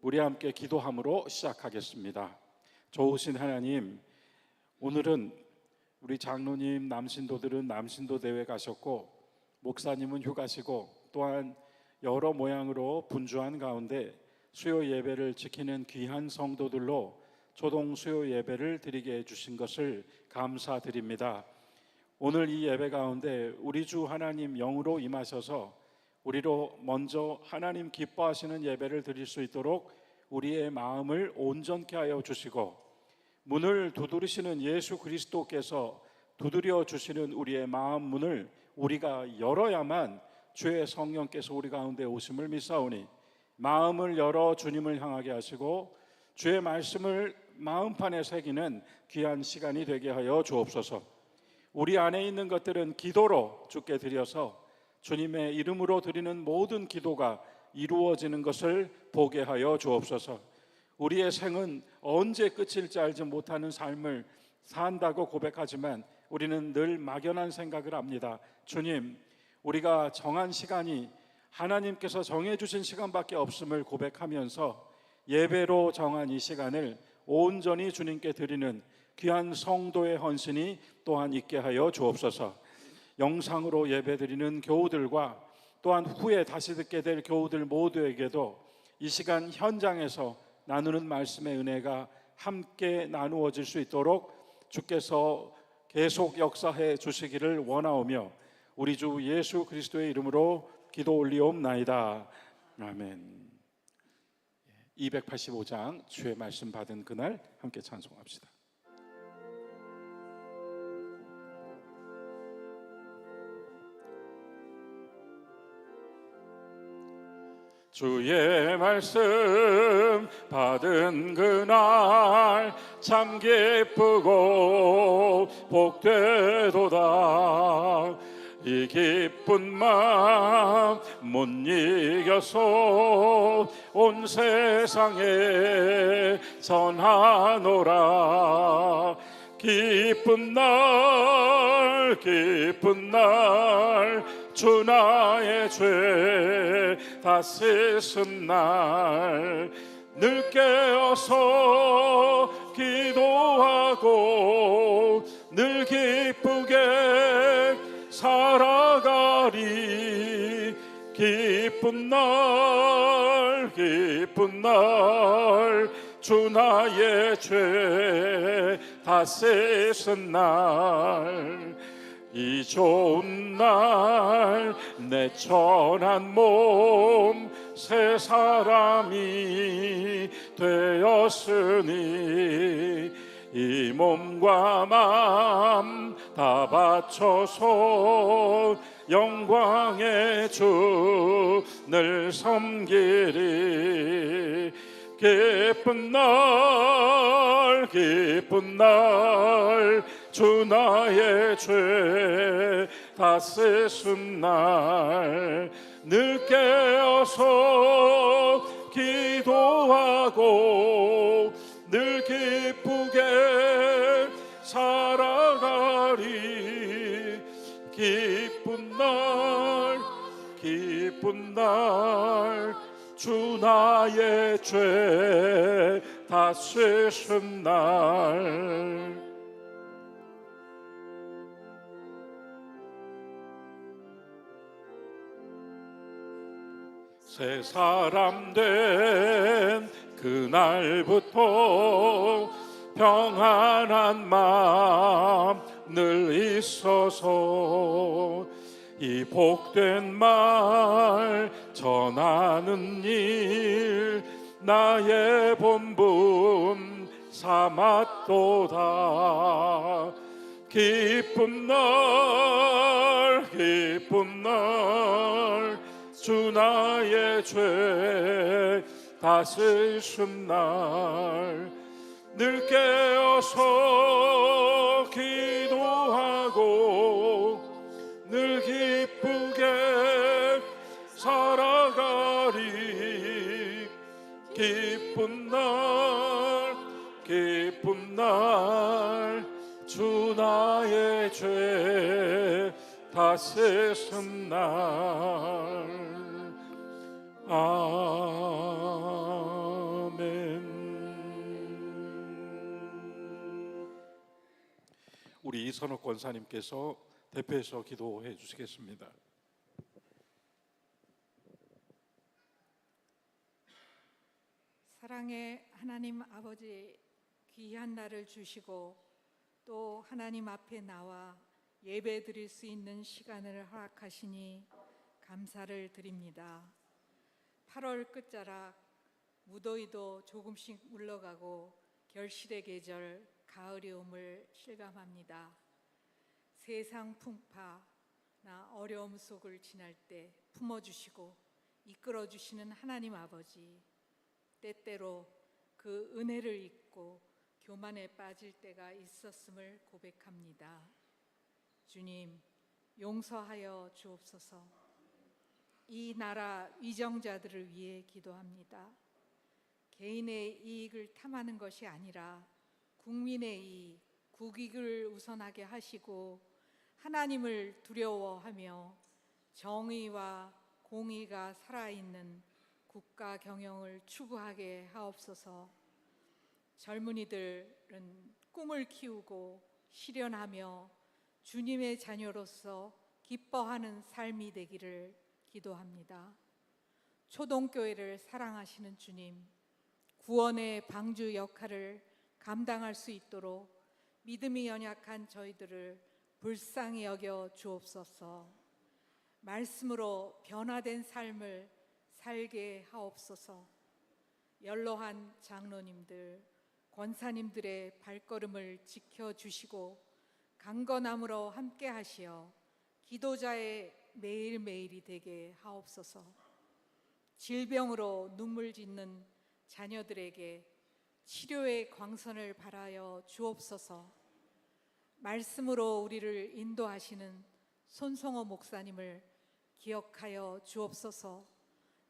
우리 함께 기도함으로 시작하겠습니다. 좋으신 하나님, 오늘은 우리 장로님, 남신도들은 남신도 대회 가셨고 목사님은 휴가시고 또한 여러 모양으로 분주한 가운데 수요 예배를 지키는 귀한 성도들로 초동 수요 예배를 드리게 해주신 것을 감사드립니다. 오늘 이 예배 가운데 우리 주 하나님 영으로 임하셔서 우리로 먼저 하나님 기뻐하시는 예배를 드릴 수 있도록 우리의 마음을 온전케 하여 주시고, 문을 두드리시는 예수 그리스도께서 두드려 주시는 우리의 마음 문을 우리가 열어야만 주의 성령께서 우리 가운데 오심을 믿사오니, 마음을 열어 주님을 향하게 하시고 주의 말씀을 마음판에 새기는 귀한 시간이 되게 하여 주옵소서. 우리 안에 있는 것들은 기도로 주께 드려서 주님의 이름으로 드리는 모든 기도가 이루어지는 것을 보게 하여 주옵소서. 우리의 생은 언제 끝일지 알지 못하는 삶을 산다고 고백하지만 우리는 늘 막연한 생각을 합니다. 주님, 우리가 정한 시간이 하나님께서 정해주신 시간밖에 없음을 고백하면서 예배로 정한 이 시간을 온전히 주님께 드리는 귀한 성도의 헌신이 또한 있게 하여 주옵소서. 영상으로 예배드리는 교우들과 또한 후에 다시 듣게 될 교우들 모두에게도 이 시간 현장에서 나누는 말씀의 은혜가 함께 나누어질 수 있도록 주께서 계속 역사해 주시기를 원하오며 우리 주 예수 그리스도의 이름으로 기도 올리옵나이다. 아멘. 285장 주의 말씀 받은 그날 함께 찬송합시다. 주의 말씀 받은 그날 참 기쁘고 복되도다. 이 기쁜 마음 못 이겨서 온 세상에 전하노라. 기쁜 날 기쁜 날 주 나의 죄 다 씻은 날 늘 깨어서 기도하고 늘 기쁘게 살아가리. 기쁜 날 기쁜 날 주 나의 죄 다 씻은 날 이 좋은 날 내 천한 몸 새 사람이 되었으니 이 몸과 마음 다 바쳐서 영광의 주를 섬기리. 기쁜 날 기쁜 날 주 나의 죄 다 씻은 날 늘 깨어서 기도하고 늘 기쁘게 살아가리. 기쁜 날 기쁜 날 주 나의 죄 다 씻은 날. 새 사람 된 그날부터 평안한 마음 늘 있어서 이 복된 말 전하는 일 나의 본분 삼았도다. 기쁜 날 기쁜 날 주 나의 죄 다 씻은 날 늘 깨어서 기도하고 늘 기쁘게 살아가리. 기쁜 날 기쁜 날 주 나의 죄 다 씻은 날. 啊 이선옥 권사님께서 대표해서 기도해 주시겠습니다. 사랑의 하나님 아버지, 귀한 날을 주시고 또 하나님 앞에 나와 예배 드릴 수 있는 시간을 허락하시니 감사를 드립니다. 8월 끝자락, 무더위도 조금씩 물러가고 결실의 계절 가을이 옴을 실감합니다. 세상 풍파나 어려움 속을 지날 때 품어주시고 이끌어주시는 하나님 아버지, 때때로 그 은혜를 잊고 교만에 빠질 때가 있었음을 고백합니다. 주님, 용서하여 주옵소서. 이 나라 위정자들을 위해 기도합니다. 개인의 이익을 탐하는 것이 아니라 국민의 이익, 국익을 우선하게 하시고 하나님을 두려워하며 정의와 공의가 살아있는 국가 경영을 추구하게 하옵소서. 젊은이들은 꿈을 키우고 실현하며 주님의 자녀로서 기뻐하는 삶이 되기를 기도합니다. 초동교회를 사랑하시는 주님, 구원의 방주 역할을 감당할 수 있도록 믿음이 연약한 저희들을 불쌍히 여겨 주옵소서. 말씀으로 변화된 삶을 살게 하옵소서. 연로한 장로님들, 권사님들의 발걸음을 지켜주시고 강건함으로 함께 하시어 기도자의 매일매일이 되게 하옵소서. 질병으로 눈물 짓는 자녀들에게 치료의 광선을 발하여 주옵소서. 말씀으로 우리를 인도하시는 손성호 목사님을 기억하여 주옵소서.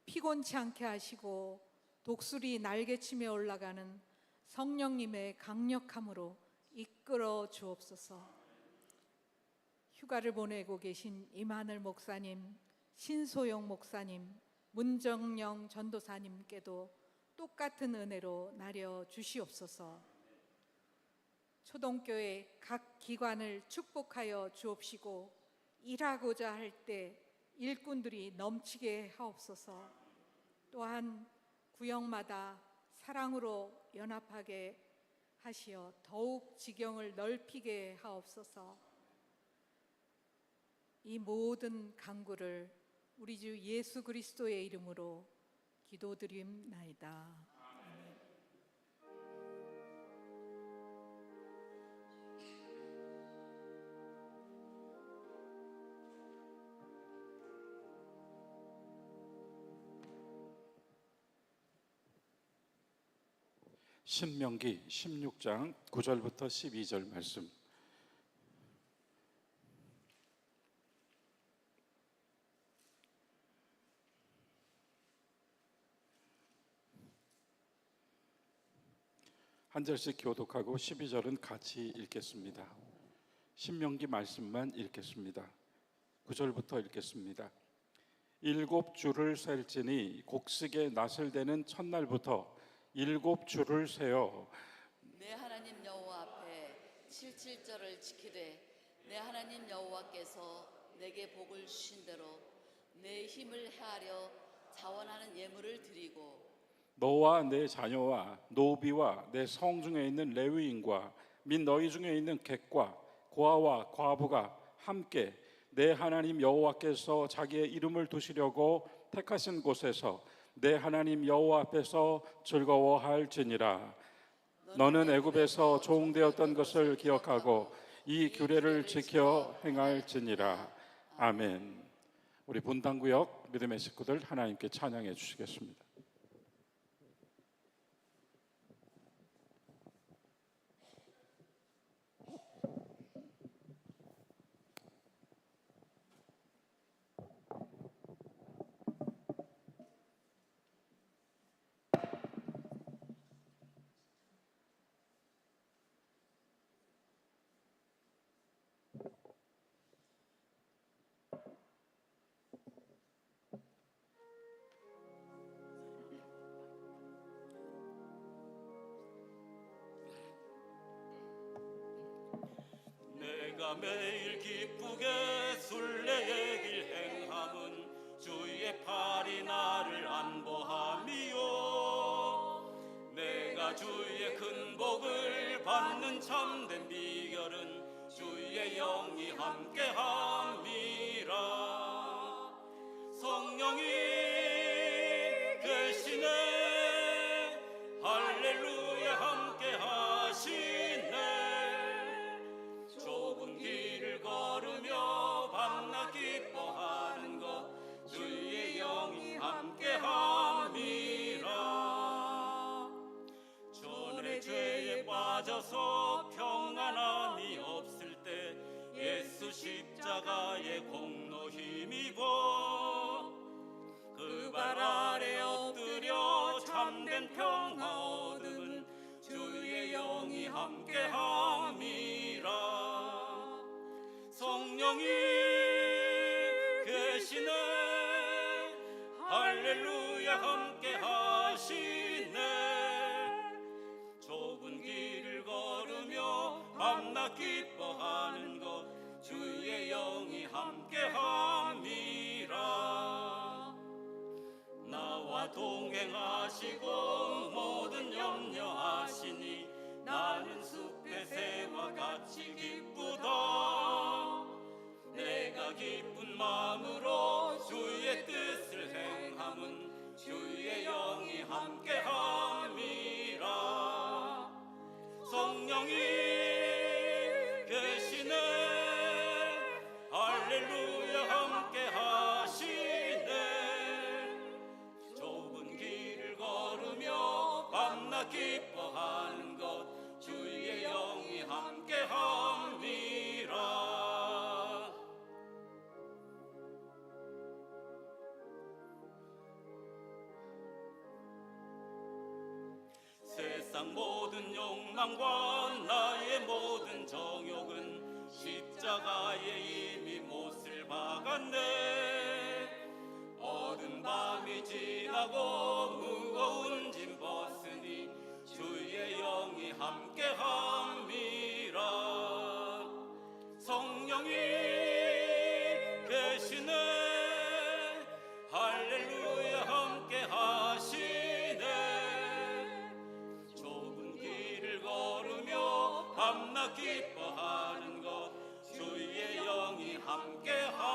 피곤치 않게 하시고 독수리 날개치며 올라가는 성령님의 강력함으로 이끌어 주옵소서. 휴가를 보내고 계신 임하늘 목사님, 신소영 목사님, 문정영 전도사님께도 똑같은 은혜로 나려 주시옵소서. 초동교회 각 기관을 축복하여 주옵시고 일하고자 할 때 일꾼들이 넘치게 하옵소서. 또한 구역마다 사랑으로 연합하게 하시어 더욱 지경을 넓히게 하옵소서. 이 모든 간구를 우리 주 예수 그리스도의 이름으로 기도드립나이다. 아멘. 신명기 16장 9절부터 12절 말씀. 한 절씩 교독하고 12절은 같이 읽겠습니다. 신명기 말씀만 읽겠습니다. 9절부터 읽겠습니다. 7주를 셀지니 곡식의 낫을 대는 첫날부터 7주를 세어 내 하나님 여호와 앞에 77절을 지키되 내 하나님 여호와께서 내게 복을 주신 대로 내 힘을 헤아려 자원하는 예물을 드리고 너와 내 자녀와 노비와 내 성중에 있는 레위인과 및 너희 중에 있는 객과 고아와 과부가 함께 내 하나님 여호와께서 자기의 이름을 두시려고 택하신 곳에서 내 하나님 여호와 앞에서 즐거워할지니라. 너는 애굽에서 종되었던 것을 기억하고 이 규례를 지켜 행할지니라. 아멘. 우리 분당구역 믿음의 식구들 하나님께 찬양해 주시겠습니다. 내가 매일 기쁘게 순례의 길 행함은 주의 팔이 나를 안보함이요. 내가 주의 큰 복을 받는 참된 비결은 주의 영이 함께함이라. 성령이 계시네, 할렐루야 함께하시네. 좁은 길을 걸으며 밤낮 기뻐하는 것 주의 영이 함께함이라. 전에 죄에 빠져서 평안함이 없을 때 예수 십자가의 공로 힘입어 그 발 아래 엎드려 참된 평화 얻음은 주의 영이 함께함이라. 성령이 계시네, 할렐루야 함께하시네. 좁은 길을 걸으며 밤낮 기뻐하는 것 주의 영이 함께함이라. 나와 동행하시고 모든 염려하시니 나는 숲의 새와 같이 기쁘다. 내가 기쁜 마음으로 주의 뜻을 행함은 주의 영이 함께함이라. 성령이 계시네, 할렐루야 함께하시네. 좁은 길을 걸으며 밤낮 기뻐하는 것 주의 영이 함께함이라. 세상 모든 욕망과 나의 모든 정욕은 십자가에 이미 못을 박았네. 어두운 밤이 지나고 무거운 짐 벗으니 주의 영이 함께함이라. 성령이 계시네, 할렐루야 함께하시네. 좁은 길을 걸으며 밤낮 기뻐하는 것 주의 영이 함께함이라.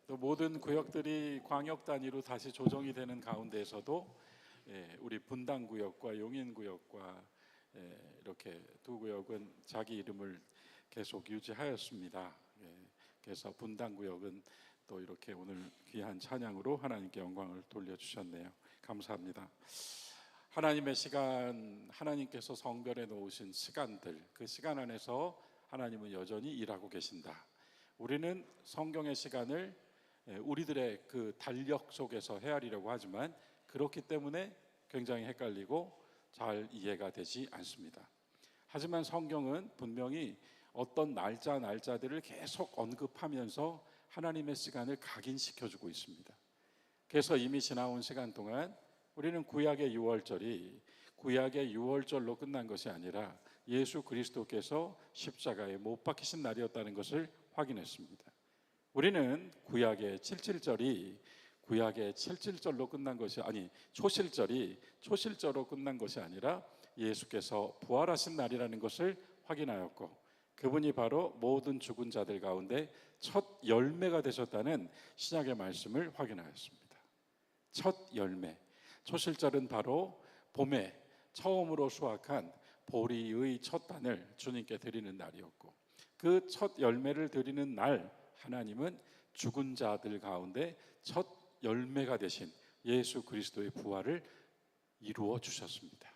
또 모든 구역들이 광역 단위로 다시 조정이 되는 가운데에서도 우리 분당구역과 용인구역과 이렇게 두 구역은 자기 이름을 계속 유지하였습니다. 그래서 분당구역은 또 이렇게 오늘 귀한 찬양으로 하나님께 영광을 돌려주셨네요. 감사합니다. 하나님의 시간, 하나님께서 성별해 놓으신 시간들, 그 시간 안에서 하나님은 여전히 일하고 계신다. 우리는 성경의 시간을 우리들의 그 달력 속에서 헤아리려고 하지만 그렇기 때문에 굉장히 헷갈리고 잘 이해가 되지 않습니다. 하지만 성경은 분명히 어떤 날짜들을 계속 언급하면서 하나님의 시간을 각인시켜주고 있습니다. 그래서 이미 지나온 시간 동안 우리는 구약의 유월절이 구약의 유월절로 끝난 것이 아니라 예수 그리스도께서 십자가에 못 박히신 날이었다는 것을 확인했습니다. 우리는 구약의 77절이 구약의 77절로 끝난 것이 초실절이 초실절로 끝난 것이 아니라 예수께서 부활하신 날이라는 것을 확인하였고, 그분이 바로 모든 죽은 자들 가운데 첫 열매가 되셨다는 신약의 말씀을 확인하였습니다. 첫 열매, 초실절은 바로 봄에 처음으로 수확한 보리의 첫 단을 주님께 드리는 날이었고, 그 첫 열매를 드리는 날 하나님은 죽은 자들 가운데 첫 열매가 되신 예수 그리스도의 부활을 이루어 주셨습니다.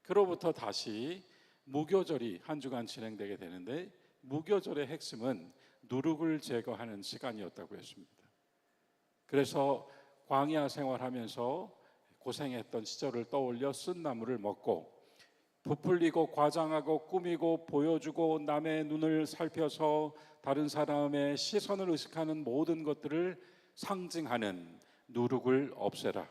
그로부터 다시 무교절이 한 주간 진행되게 되는데, 무교절의 핵심은 누룩을 제거하는 시간이었다고 했습니다. 그래서 광야 생활하면서 고생했던 시절을 떠올려 쓴 나물을 먹고 부풀리고 과장하고 꾸미고 보여주고 남의 눈을 살펴서 다른 사람의 시선을 의식하는 모든 것들을 상징하는 누룩을 없애라.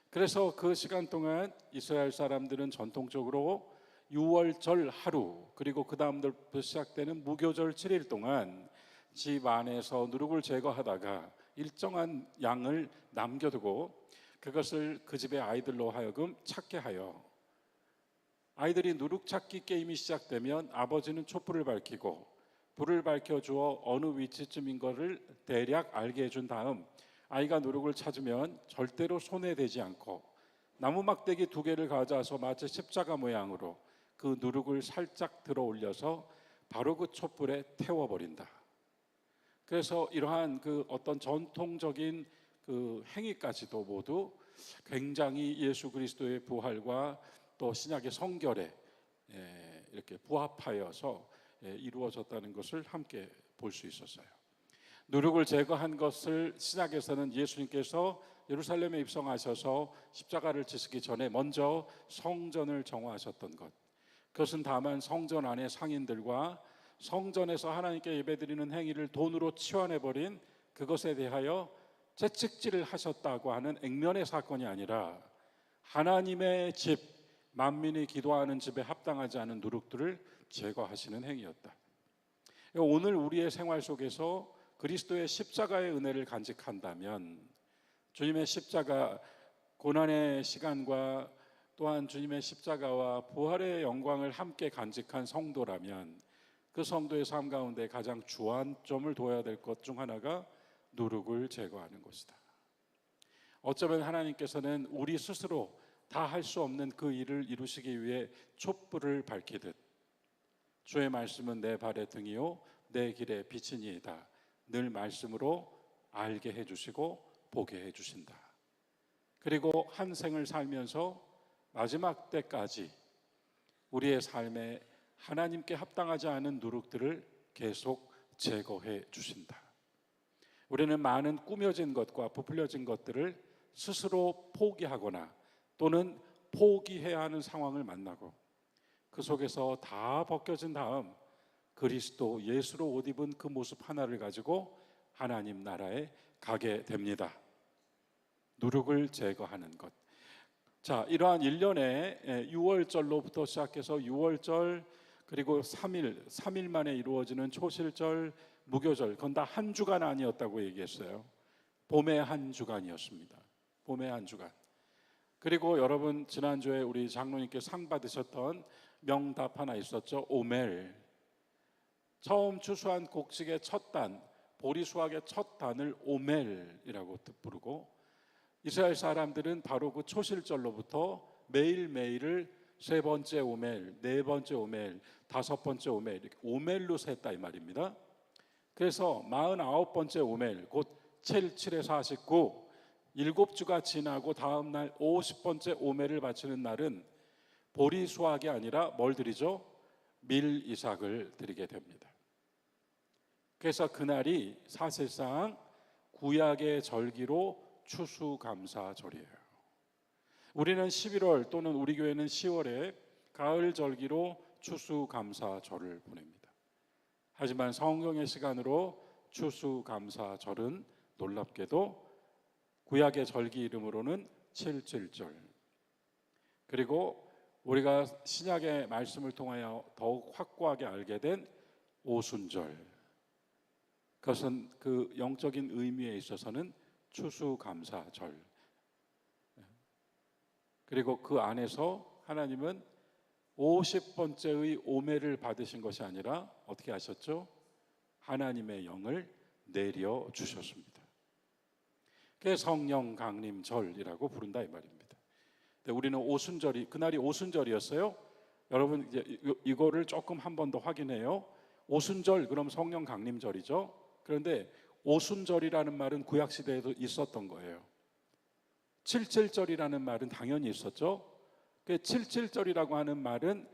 그래서 그 시간 동안 이스라엘 사람들은 전통적으로 6월절 하루, 그리고 그 다음부터 시작되는 무교절 7일 동안 집 안에서 누룩을 제거하다가 일정한 양을 남겨두고 그것을 그 집의 아이들로 하여금 찾게 하여, 아이들이 누룩 찾기 게임이 시작되면 아버지는 촛불을 밝히고 불을 밝혀주어 어느 위치쯤인 것을 대략 알게 해준 다음 아이가 누룩을 찾으면 절대로 손에 대지 않고 나무 막대기 2개를 가져와서 마치 십자가 모양으로 그 누룩을 살짝 들어 올려서 바로 그 촛불에 태워버린다. 그래서 이러한 그 어떤 전통적인 그 행위까지도 모두 굉장히 예수 그리스도의 부활과 또 신약의 성결에 이렇게 부합하여서 이루어졌다는 것을 함께 볼 수 있었어요. 누룩을 제거한 것을 신약에서는 예수님께서 예루살렘에 입성하셔서 십자가를 지시기 전에 먼저 성전을 정화하셨던 것, 그것은 다만 성전 안의 상인들과 성전에서 하나님께 예배드리는 행위를 돈으로 치환해버린 그것에 대하여 채찍질을 하셨다고 하는 액면의 사건이 아니라 하나님의 집, 만민이 기도하는 집에 합당하지 않은 누룩들을 제거하시는 행위였다. 오늘 우리의 생활 속에서 그리스도의 십자가의 은혜를 간직한다면, 주님의 십자가 고난의 시간과 또한 주님의 십자가와 부활의 영광을 함께 간직한 성도라면 그 성도의 삶 가운데 가장 주안점을 둬야 될 것 중 하나가 누룩을 제거하는 것이다. 어쩌면 하나님께서는 우리 스스로 다 할 수 없는 그 일을 이루시기 위해 촛불을 밝히듯 주의 말씀은 내 발의 등이요 내 길의 빛이니이다. 늘 말씀으로 알게 해주시고 보게 해주신다. 그리고 한 생을 살면서 마지막 때까지 우리의 삶에 하나님께 합당하지 않은 누룩들을 계속 제거해 주신다. 우리는 많은 꾸며진 것과 부풀려진 것들을 스스로 포기하거나 또는 포기해야 하는 상황을 만나고 그 속에서 다 벗겨진 다음 그리스도 예수로 옷 입은 그 모습 하나를 가지고 하나님 나라에 가게 됩니다. 누룩을 제거하는 것. 자, 이러한 1년의 6월절로부터 시작해서 6월절 그리고 3일 만에 이루어지는 초실절, 무교절, 그건 다 한 주간 아니었다고 얘기했어요. 봄의 한 주간이었습니다. 봄의 한 주간. 그리고 여러분 지난주에 우리 장로님께 상 받으셨던 명답 하나 있었죠. 오멜. 처음 추수한 곡식의 첫 단, 보리 수확의 첫 단을 오멜이라고 부르고, 이스라엘 사람들은 바로 그 초실절로부터 매일매일을 3번째 오멜, 4번째 오멜, 5번째 오멜, 이렇게 오멜로 셌다 이 말입니다. 그래서 49번째 오멜, 곧 7, 7에 49, 7주가 지나고 다음 날 50번째 오멜을 바치는 날은 보리 수확이 아니라 뭘 드리죠? 밀 이삭을 드리게 됩니다. 그래서 그날이 사실상 구약의 절기로 추수감사절이에요. 우리는 11월 또는 우리 교회는 10월에 가을 절기로 추수감사절을 보냅니다. 하지만 성경의 시간으로 추수감사절은 놀랍게도 구약의 절기 이름으로는 7.7절, 그리고 우리가 신약의 말씀을 통하여 더욱 확고하게 알게 된 오순절, 그것은 그 영적인 의미에 있어서는 추수감사절. 그리고 그 안에서 하나님은 50번째의 오매를 받으신 것이 아니라 어떻게 하셨죠? 하나님의 영을 내려주셨습니다. 그게 성령 강림절이라고 부른다 이 말입니다. 근데 우리는 오순절이, 그날이 오순절이었어요. 여러분 이제 이거를 조금 한 번 더 확인해요. 오순절 그럼 성령 강림절이죠. 그런데 오순절이라는 말은 구약시대에도 있었던 거예요. 7.7절이라는 말은 당연히 있었죠. 7.7절이라고 하는 말은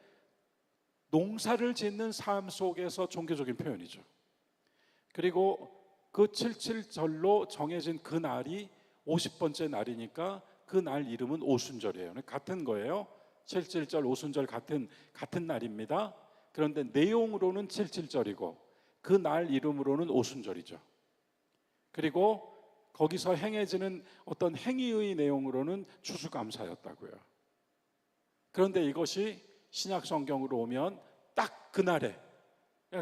농사를 짓는 삶 속에서 종교적인 표현이죠. 그리고 그 7.7절로 정해진 그 날이 50번째 날이니까 그 날 이름은 오순절이에요. 같은 거예요. 칠칠절 오순절 같은 날입니다. 그런데 내용으로는 칠칠절이고 그 날 이름으로는 오순절이죠. 그리고 거기서 행해지는 어떤 행위의 내용으로는 추수감사였다고요. 그런데 이것이 신약 성경으로 오면 딱 그날에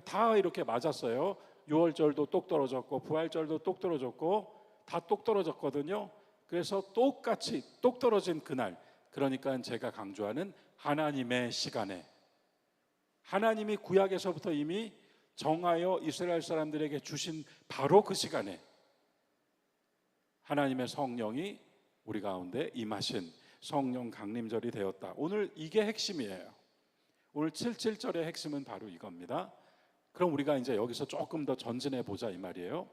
다 이렇게 맞았어요. 유월절도 똑 떨어졌고 부활절도 똑 떨어졌고 다 똑 떨어졌거든요. 그래서 똑같이 똑 떨어진 그날, 그러니까 제가 강조하는 하나님의 시간에, 하나님이 구약에서부터 이미 정하여 이스라엘 사람들에게 주신 바로 그 시간에 하나님의 성령이 우리 가운데 임하신 성령 강림절이 되었다. 오늘 이게 핵심이에요. 오늘 77절의 핵심은 바로 이겁니다. 그럼 우리가 이제 여기서 조금 더 전진해 보자 이 말이에요.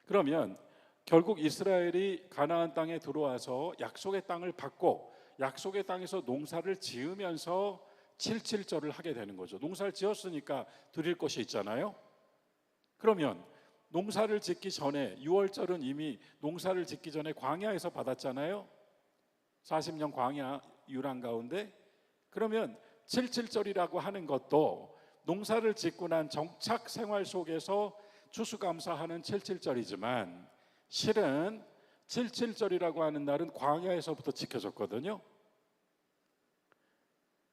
그러면 결국 이스라엘이 가나안 땅에 들어와서 약속의 땅을 받고 약속의 땅에서 농사를 지으면서 77절을 하게 되는 거죠. 농사를 지었으니까 드릴 것이 있잖아요. 그러면 농사를 짓기 전에 6월절은 이미 농사를 짓기 전에 광야에서 받았잖아요. 40년 광야 유랑 가운데. 그러면 77절이라고 하는 것도 농사를 짓고 난 정착 생활 속에서 추수감사하는 77절이지만 실은 77절이라고 하는 날은 광야에서부터 지켜졌거든요.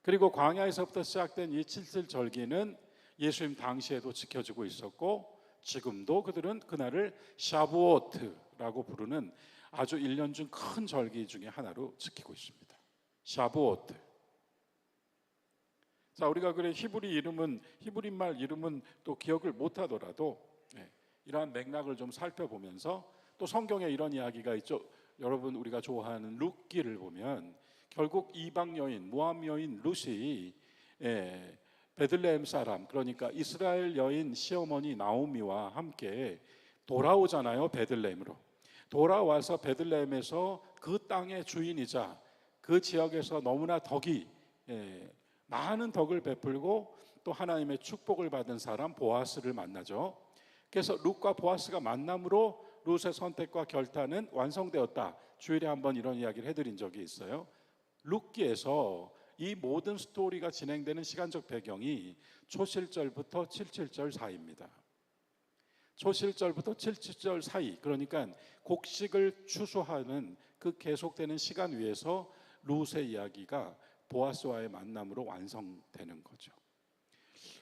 그리고 광야에서부터 시작된 이 77절기는 예수님 당시에도 지켜지고 있었고 지금도 그들은 그날을 샤부오트라고 부르는 아주 1년 중 큰 절기 중에 하나로 지키고 있습니다. 샤부오트. 자, 우리가 그래 히브리말 이름은 또 기억을 못하더라도 이러한 맥락을 좀 살펴보면서 또 성경에 이런 이야기가 있죠. 여러분 우리가 좋아하는 룻기를 보면 결국 이방 여인 모압 여인 룻이 베들레헴 사람, 그러니까 이스라엘 여인 시어머니 나오미와 함께 돌아오잖아요. 베들레헴으로 돌아와서 베들레헴에서 그 땅의 주인이자 그 지역에서 너무나 많은 덕을 베풀고 또 하나님의 축복을 받은 사람 보아스를 만나죠. 그래서 룻과 보아스가 만남으로 룻의 선택과 결단은 완성되었다. 주일에 한번 이런 이야기를 해드린 적이 있어요. 룻기에서 이 모든 스토리가 진행되는 시간적 배경이 초실절부터 77절 사이입니다. 초실절부터 77절 사이, 그러니까 곡식을 추수하는 그 계속되는 시간 위에서 룻의 이야기가 보아스와의 만남으로 완성되는 거죠.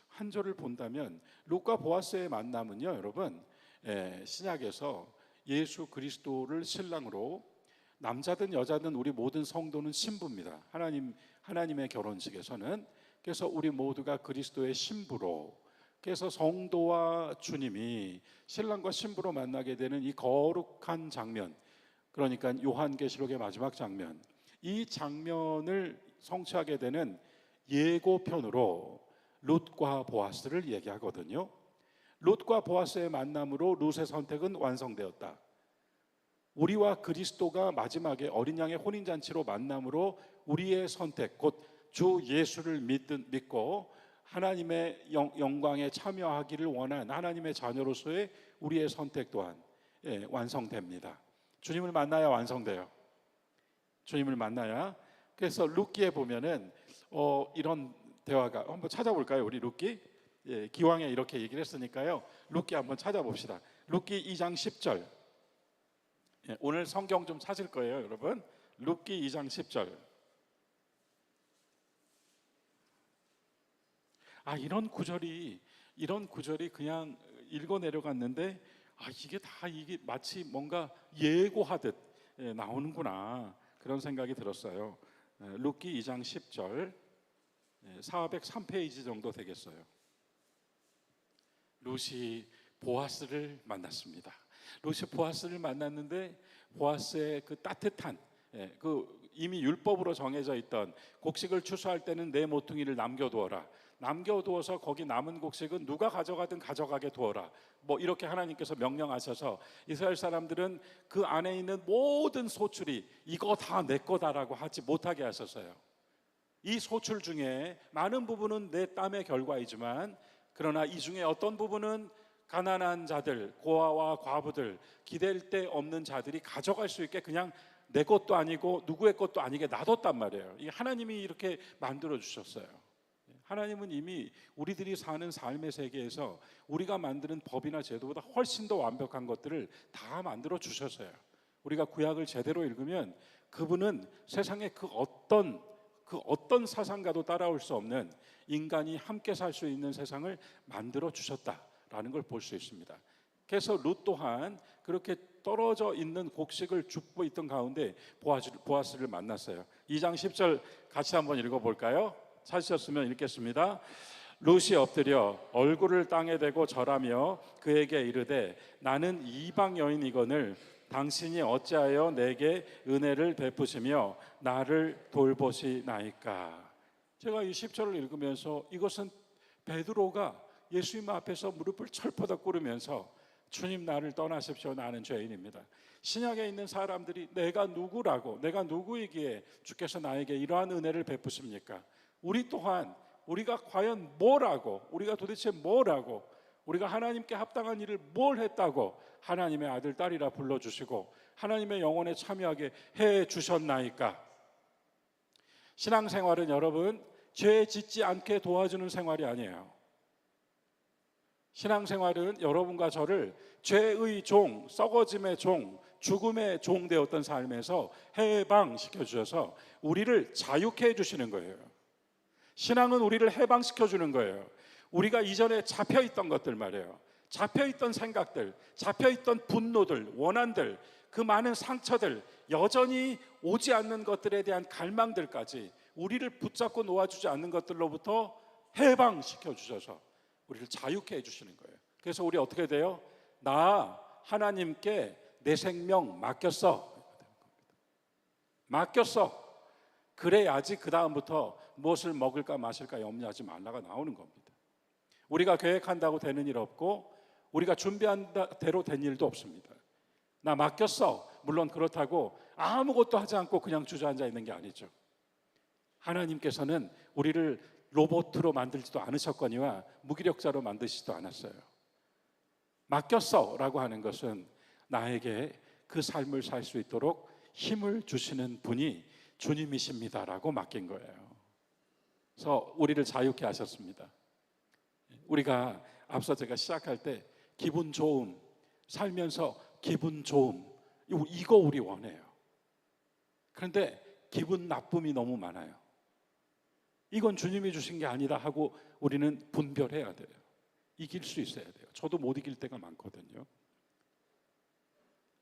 한 절을 본다면 룻과 보아스의 만남은요, 여러분, 신약에서 예수 그리스도를 신랑으로, 남자든 여자든 우리 모든 성도는 신부입니다. 하나님의 결혼식에서는. 그래서 우리 모두가 그리스도의 신부로, 그래서 성도와 주님이 신랑과 신부로 만나게 되는 이 거룩한 장면, 그러니까 요한계시록의 마지막 장면, 이 장면을 성취하게 되는 예고편으로 룻과 보아스를 얘기하거든요. 룻과 보아스의 만남으로 룻의 선택은 완성되었다. 우리와 그리스도가 마지막에 어린 양의 혼인잔치로 만남으로 우리의 선택, 곧 주 예수를 믿고 하나님의 영광에 참여하기를 원한 하나님의 자녀로서의 우리의 선택 또한 완성됩니다. 주님을 만나야 완성돼요. 주님을 만나야. 그래서 룻기에 보면은 이런 대화가 한번 찾아볼까요? 우리 룻기? 기왕에 이렇게 얘기를 했으니까요. 룻기 한번 찾아봅시다. 룻기 2장 10절. 오늘 성경 좀 찾을 거예요, 여러분. 룻기 2장 10절. 이런 구절이 그냥 읽어 내려갔는데 이게 마치 뭔가 예고하듯 나오는구나, 그런 생각이 들었어요. 룻기 2장 10절, 403페이지 정도 되겠어요. 룻이 보아스를 만났습니다. 룻이 보아스를 만났는데 보아스의 그 따뜻한, 이미 율법으로 정해져 있던 곡식을 추수할 때는 내 모퉁이를 남겨두어서 거기 남은 곡식은 누가 가져가든 가져가게 두어라, 뭐 이렇게 하나님께서 명령하셔서 이스라엘 사람들은 그 안에 있는 모든 소출이 이거 다 내 거다라고 하지 못하게 하셨어요. 이 소출 중에 많은 부분은 내 땀의 결과이지만, 그러나 이 중에 어떤 부분은 가난한 자들, 고아와 과부들, 기댈 데 없는 자들이 가져갈 수 있게 그냥 내 것도 아니고 누구의 것도 아니게 놔뒀단 말이에요. 이 하나님이 이렇게 만들어 주셨어요. 하나님은 이미 우리들이 사는 삶의 세계에서 우리가 만드는 법이나 제도보다 훨씬 더 완벽한 것들을 다 만들어 주셨어요. 우리가 구약을 제대로 읽으면 그분은 세상의 그 어떤 사상가도 따라올 수 없는 인간이 함께 살 수 있는 세상을 만들어 주셨다라는 걸 볼 수 있습니다. 그래서 룻 또한 그렇게 떨어져 있는 곡식을 줍고 있던 가운데 보아스를 만났어요. 2장 10절 같이 한번 읽어볼까요? 찾으셨으면 읽겠습니다. 룻이 엎드려 얼굴을 땅에 대고 절하며 그에게 이르되 나는 이방 여인이거늘 당신이 어찌하여 내게 은혜를 베푸시며 나를 돌보시나이까. 제가 이 10절을 읽으면서 이것은 베드로가 예수님 앞에서 무릎을 철퍼덕 꿇으면서 주님 나를 떠나십시오 나는 죄인입니다. 신약에 있는 사람들이 내가 누구라고 내가 누구이기에 주께서 나에게 이러한 은혜를 베푸십니까? 우리 또한 우리가 과연 뭐라고 우리가 도대체 뭐라고 우리가 하나님께 합당한 일을 뭘 했다고 하나님의 아들 딸이라 불러주시고 하나님의 영혼에 참여하게 해주셨나이까? 신앙생활은 여러분 죄 짓지 않게 도와주는 생활이 아니에요. 신앙생활은 여러분과 저를 죄의 종, 썩어짐의 종, 죽음의 종 되었던 삶에서 해방시켜 주셔서 우리를 자유케 해주시는 거예요. 신앙은 우리를 해방시켜 주는 거예요. 우리가 이전에 잡혀있던 것들 말이에요. 잡혀있던 생각들, 잡혀있던 분노들, 원한들, 그 많은 상처들, 여전히 오지 않는 것들에 대한 갈망들까지 우리를 붙잡고 놓아주지 않는 것들로부터 해방시켜 주셔서 우리를 자유케 해주시는 거예요. 그래서 우리 어떻게 돼요? 나 하나님께 내 생명 맡겼어. 맡겼어. 그래야지 그 다음부터 무엇을 먹을까 마실까 염려하지 말라가 나오는 겁니다. 우리가 계획한다고 되는 일 없고 우리가 준비한 대로 된 일도 없습니다. 나 맡겼어. 물론 그렇다고 아무것도 하지 않고 그냥 주저앉아 있는 게 아니죠. 하나님께서는 우리를 로봇으로 만들지도 않으셨거니와 무기력자로 만드시지도 않았어요. 맡겼어 라고 하는 것은 나에게 그 삶을 살 수 있도록 힘을 주시는 분이 주님이십니다라고 맡긴 거예요. 그래서 우리를 자유케 하셨습니다. 우리가 앞서 제가 시작할 때 기분 좋음, 살면서 기분 좋음, 이거 우리 원해요. 그런데 기분 나쁨이 너무 많아요. 이건 주님이 주신 게 아니다 하고 우리는 분별해야 돼요. 이길 수 있어야 돼요. 저도 못 이길 때가 많거든요.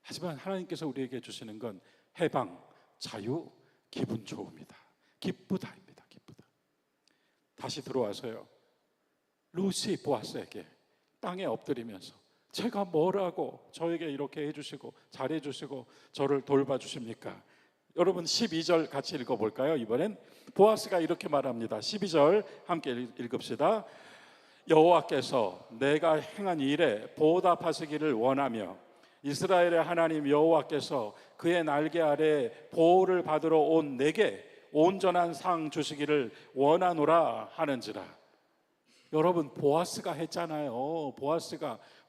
하지만 하나님께서 우리에게 주시는 건 해방, 자유, 기분 좋음이다. 기쁘다입니다. 기쁘다. 다시 들어와서요. 룻이 보아스에게 땅에 엎드리면서 제가 뭐라고 저에게 이렇게 해주시고 잘해주시고 저를 돌봐주십니까? 여러분 12절 같이 읽어볼까요? 이번엔 보아스가 이렇게 말합니다. 12절 함께 읽읍시다. 여호와께서 내가 행한 일에 보답하시기를 원하며 이스라엘의 하나님 여호와께서 그의 날개 아래 보호를 받으러 온 내게 온전한 상 주시기를 원하노라 하는지라. 여러분 보아스가 했잖아요.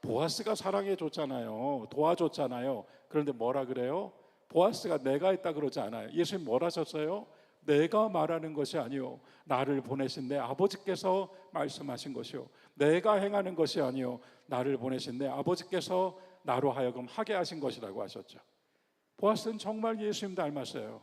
보아스가 사랑해 줬잖아요. 도와줬잖아요. 그런데 뭐라 그래요? 보아스가 내가 했다 그러지 않아요. 예수님 뭘 하셨어요? 내가 말하는 것이 아니요 나를 보내신 내 아버지께서 말씀하신 것이요 내가 행하는 것이 아니요 나를 보내신 내 아버지께서 나로 하여금 하게 하신 것이라고 하셨죠. 보아스는 정말 예수님 닮았어요.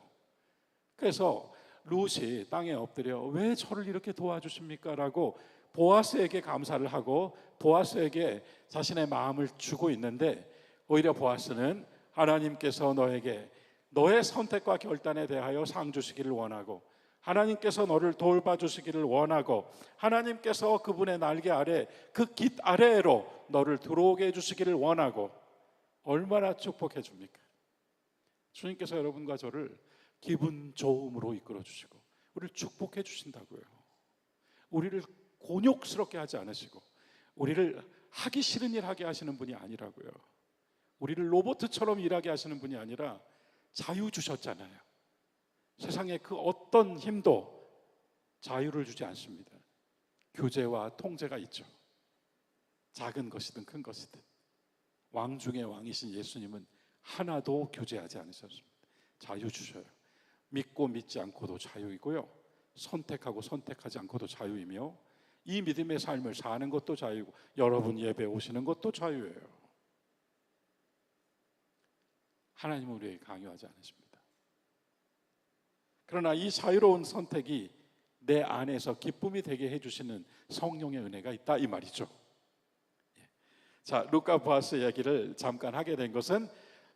그래서 룻이 땅에 엎드려 왜 저를 이렇게 도와주십니까? 라고 보아스에게 감사를 하고 보아스에게 자신의 마음을 주고 있는데 오히려 보아스는 하나님께서 너에게 너의 선택과 결단에 대하여 상 주시기를 원하고 하나님께서 너를 돌봐주시기를 원하고 하나님께서 그분의 날개 아래 그 깃 아래로 너를 들어오게 해주시기를 원하고 얼마나 축복해 줍니까? 주님께서 여러분과 저를 기분 좋음으로 이끌어 주시고 우리를 축복해 주신다고요. 우리를 곤욕스럽게 하지 않으시고 우리를 하기 싫은 일 하게 하시는 분이 아니라고요. 우리를 로봇처럼 일하게 하시는 분이 아니라 자유 주셨잖아요. 세상에 그 어떤 힘도 자유를 주지 않습니다. 교제와 통제가 있죠. 작은 것이든 큰 것이든 왕 중의 왕이신 예수님은 하나도 교제하지 않으셨습니다. 자유 주셔요. 믿고 믿지 않고도 자유이고요, 선택하고 선택하지 않고도 자유이며, 이 믿음의 삶을 사는 것도 자유이고, 여러분 예배 오시는 것도 자유예요. 하나님은 우리에게 강요하지 않으십니다. 그러나 이 자유로운 선택이 내 안에서 기쁨이 되게 해주시는 성령의 은혜가 있다, 이 말이죠. 자, 루카 보아스 이야기를 잠깐 하게 된 것은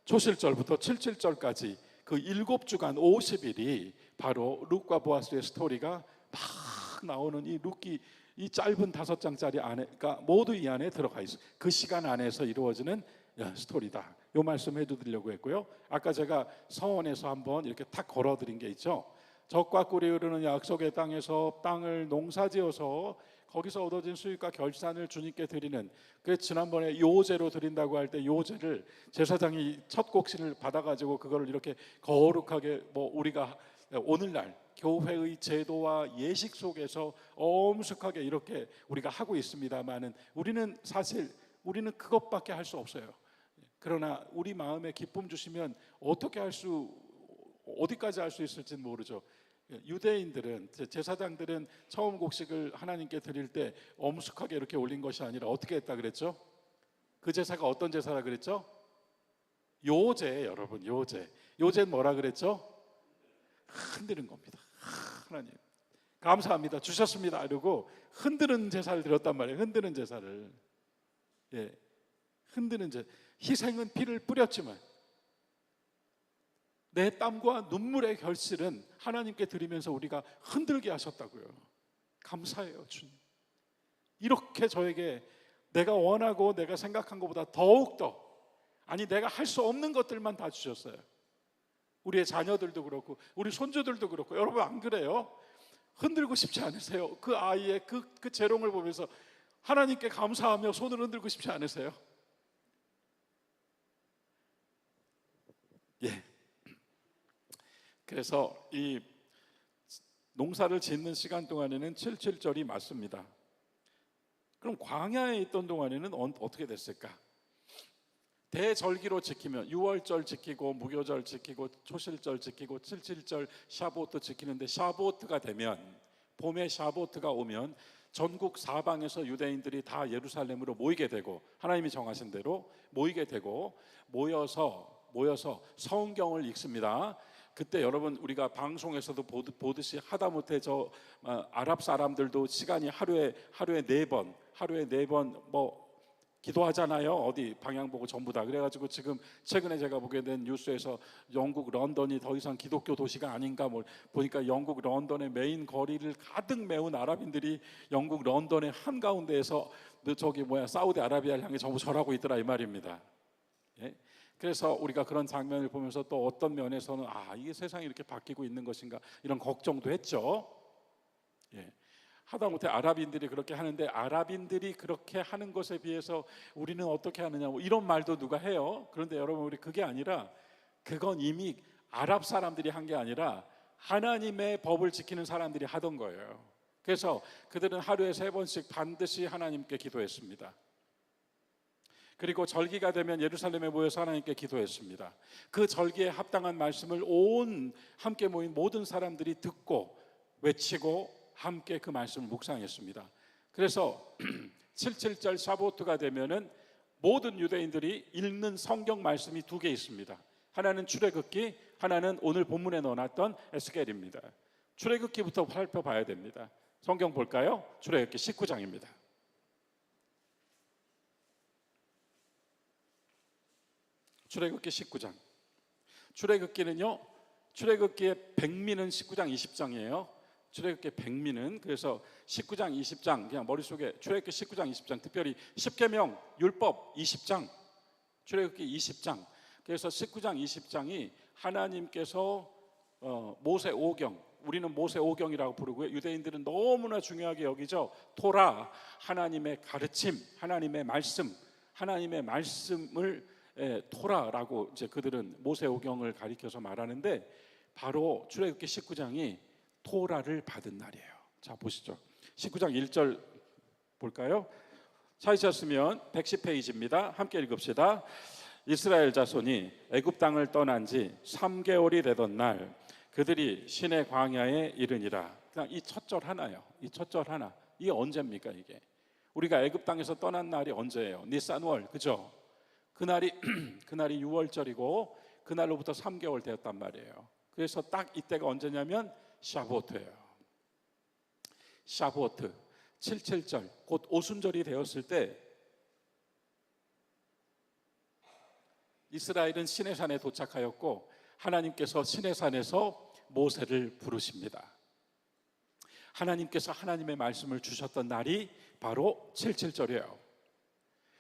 초실절부터 77절까지 그 7주간 50일이 바로 루카 보아스의 스토리가 막 나오는 이 짧은 5장짜리 안에가 모두 이 안에 들어가 있어요. 그 시간 안에서 이루어지는 스토리다. 요 말씀 해드리려고 했고요. 아까 제가 서원에서 한번 이렇게 탁 걸어드린 게 있죠. 적과 꿀이 흐르는 약속의 땅에서 땅을 농사지어서 거기서 얻어진 수익과 결산을 주님께 드리는, 그래서 지난번에 요제로 드린다고 할 때 요제를 제사장이 첫 곡신을 받아가지고 그거를 이렇게 거룩하게 우리가 오늘날 교회의 제도와 예식 속에서 엄숙하게 이렇게 우리가 하고 있습니다만은 우리는 그것밖에 할 수 없어요. 그러나 우리 마음에 기쁨 주시면 어디까지 할 수 있을지는 모르죠. 유대인들은, 제사장들은 처음 곡식을 하나님께 드릴 때 엄숙하게 이렇게 올린 것이 아니라 어떻게 했다 그랬죠? 그 제사가 어떤 제사라 그랬죠? 요제, 여러분, 요제는 뭐라 그랬죠? 흔드는 겁니다. 하나님 감사합니다, 주셨습니다 이러고 흔드는 제사를 드렸단 말이에요. 흔드는 제사를, 흔드는 제사. 희생은 피를 뿌렸지만 내 땀과 눈물의 결실은 하나님께 드리면서 우리가 흔들게 하셨다고요. 감사해요, 주님. 이렇게 저에게 내가 원하고 내가 생각한 것보다 더욱더, 내가 할 수 없는 것들만 다 주셨어요. 우리의 자녀들도 그렇고 우리 손주들도 그렇고. 여러분 안 그래요? 흔들고 싶지 않으세요? 그 아이의 그 재롱을 보면서 하나님께 감사하며 손을 흔들고 싶지 않으세요? 그래서 이 농사를 짓는 시간 동안에는 77절이 맞습니다. 그럼 광야에 있던 동안에는 어떻게 됐을까? 대절기로 지키면 6월절 지키고 무교절 지키고 초실절 지키고 77절 샤보트 지키는데, 샤보트가 되면, 봄에 샤보트가 오면 전국 사방에서 유대인들이 다 예루살렘으로 모이게 되고, 하나님이 정하신 대로 모이게 되고, 모여서 성경을 읽습니다. 그때 여러분 우리가 방송에서도 보듯이 하다못해 아랍 사람들도 시간이 하루에 4번 기도하잖아요. 어디 방향 보고 전부 다. 그래가지고 지금 최근에 제가 보게 된 뉴스에서 영국 런던이 더 이상 기독교 도시가 아닌가 보니까 영국 런던의 메인 거리를 가득 메운 아랍인들이 영국 런던의 한가운데에서 사우디아라비아를 향해 전부 절하고 있더라, 이 말입니다. 그래서 우리가 그런 장면을 보면서 또 어떤 면에서는 이게 세상이 이렇게 바뀌고 있는 것인가, 이런 걱정도 했죠. 하다못해 아랍인들이 그렇게 하는데, 아랍인들이 그렇게 하는 것에 비해서 우리는 어떻게 하느냐, 이런 말도 누가 해요. 그런데 여러분, 우리 그게 아니라, 그건 이미 아랍 사람들이 한 게 아니라 하나님의 법을 지키는 사람들이 하던 거예요. 그래서 그들은 하루에 3번씩 반드시 하나님께 기도했습니다. 그리고 절기가 되면 예루살렘에 모여서 하나님께 기도했습니다. 그 절기에 합당한 말씀을 함께 모인 모든 사람들이 듣고 외치고 함께 그 말씀을 묵상했습니다. 그래서 77절 샤보트가 되면은 모든 유대인들이 읽는 성경 말씀이 2개 있습니다. 하나는 출애굽기, 하나는 오늘 본문에 넣어놨던 에스겔입니다. 출애굽기부터 살펴봐야 됩니다. 성경 볼까요? 출애굽기 19장입니다. 출애굽기 19장. 출애굽기는요, 출애굽기의 백미는 19장 20장이에요. 출애굽기 백미는, 그래서 19장 20장, 그냥 머릿속에 출애굽기 19장 20장, 특별히 십계명 율법 20장, 출애굽기 20장. 그래서 19장 20장이 하나님께서 모세 오경, 우리는 모세 오경이라고 부르고요, 유대인들은 너무나 중요하게 여기죠. 토라, 하나님의 가르침, 하나님의 말씀을 토라라고 이제 그들은 모세오경을 가리켜서 말하는데, 바로 출애굽기 19장이 토라를 받은 날이에요. 자, 보시죠. 19장 1절 볼까요? 찾으셨으면 110페이지입니다. 함께 읽읍시다. 이스라엘 자손이 애굽 땅을 떠난 지 3개월이 되던 날 그들이 시내 광야에 이르니라. 그냥 이 첫 절 하나요. 이 첫 절 하나. 이게 언제입니까 이게? 우리가 애굽 땅에서 떠난 날이 언제예요? 니산월, 그죠? 그날이 그날이 6월절이고 그날로부터 3개월 되었단 말이에요. 그래서 딱 이때가 언제냐면 샤보트예요. 샤보트 77절 곧 오순절이 되었을 때 이스라엘은 시내산에 도착하였고 하나님께서 시내산에서 모세를 부르십니다. 하나님께서 하나님의 말씀을 주셨던 날이 바로 77절이에요.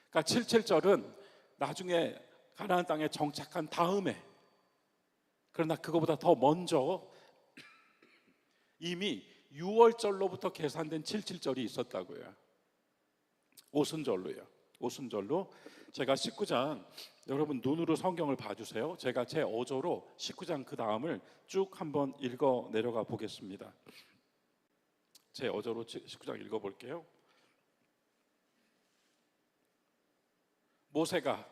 그러니까 77절은 나중에 가나안 땅에 정착한 다음에, 그러나 그거보다 더 먼저 이미 6월절로부터 계산된 77절이 있었다고요. 오순절로요. 오순절로 제가 19장, 여러분 눈으로 성경을 봐주세요. 제가 제 어조로 19장 그 다음을 쭉 한번 읽어 내려가 보겠습니다. 제 어조로 19장 읽어볼게요. 모세가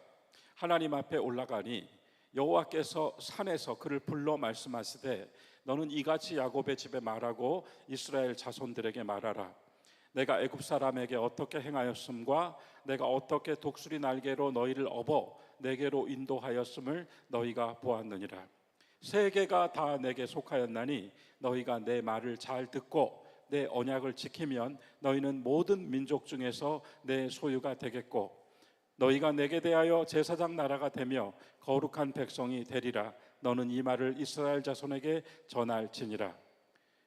하나님 앞에 올라가니 여호와께서 산에서 그를 불러 말씀하시되 너는 이같이 야곱의 집에 말하고 이스라엘 자손들에게 말하라. 내가 애굽 사람에게 어떻게 행하였음과 내가 어떻게 독수리 날개로 너희를 업어 내게로 인도하였음을 너희가 보았느니라. 세계가 다 내게 속하였나니 너희가 내 말을 잘 듣고 내 언약을 지키면 너희는 모든 민족 중에서 내 소유가 되겠고 너희가 내게 대하여 제사장 나라가 되며 거룩한 백성이 되리라. 너는 이 말을 이스라엘 자손에게 전할지니라.